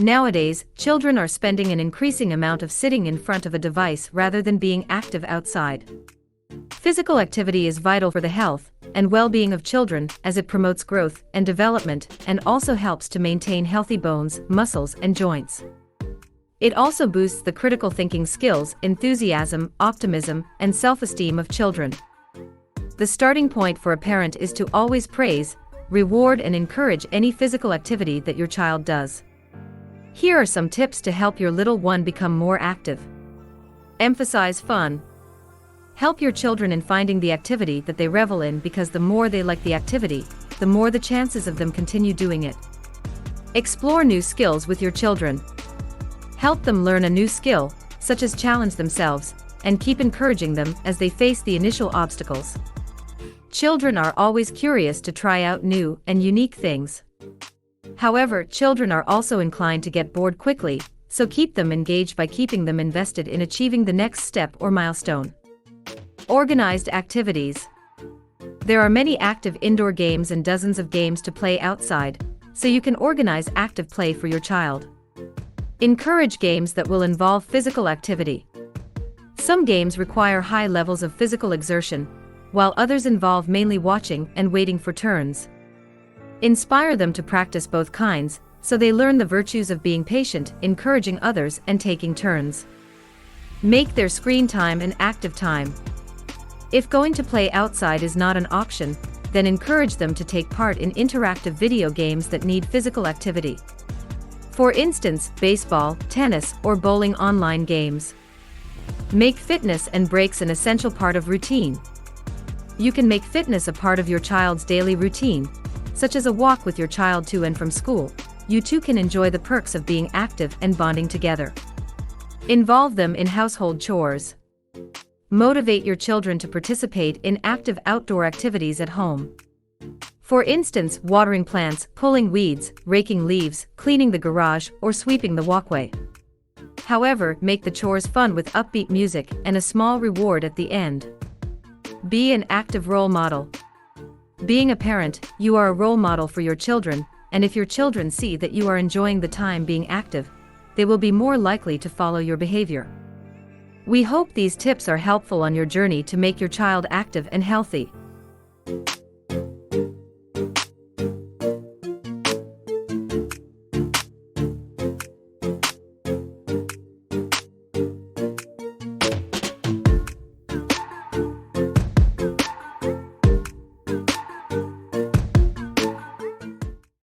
Nowadays, children are spending an increasing amount of sitting in front of a device rather than being active outside. Physical activity is vital for the health and well-being of children as it promotes growth and development and also helps to maintain healthy bones, muscles, and joints. It also boosts the critical thinking skills, enthusiasm, optimism, and self-esteem of children. The starting point for a parent is to always praise, reward, and encourage any physical activity that your child does. Here are some tips to help your little one become more active. Emphasize fun. Help your children in finding the activity that they revel in, because the more they like the activity, the more the chances of them continue doing it. Explore new skills with your children. Help them learn a new skill, such as challenge themselves, and keep encouraging them as they face the initial obstacles. Children are always curious to try out new and unique things. However, children are also inclined to get bored quickly, so keep them engaged by keeping them invested in achieving the next step or milestone. Organized activities. There are many active indoor games and dozens of games to play outside, so you can organize active play for your child. Encourage games that will involve physical activity. Some games require high levels of physical exertion, while others involve mainly watching and waiting for turns. Inspire them to practice both kinds, so they learn the virtues of being patient, encouraging others, and taking turns. Make their screen time an active time. If going to play outside is not an option, then encourage them to take part in interactive video games that need physical activity. For instance, baseball, tennis, or bowling online games. Make fitness and breaks an essential part of routine. You can make fitness a part of your child's daily routine, such as a walk with your child to and from school. You too can enjoy the perks of being active and bonding together. Involve them in household chores. Motivate your children to participate in active outdoor activities at home. For instance, watering plants, pulling weeds, raking leaves, cleaning the garage, or sweeping the walkway. However, make the chores fun with upbeat music and a small reward at the end. Be an active role model. Being a parent, you are a role model for your children, and if your children see that you are enjoying the time being active, they will be more likely to follow your behavior. We hope these tips are helpful on your journey to make your child active and healthy.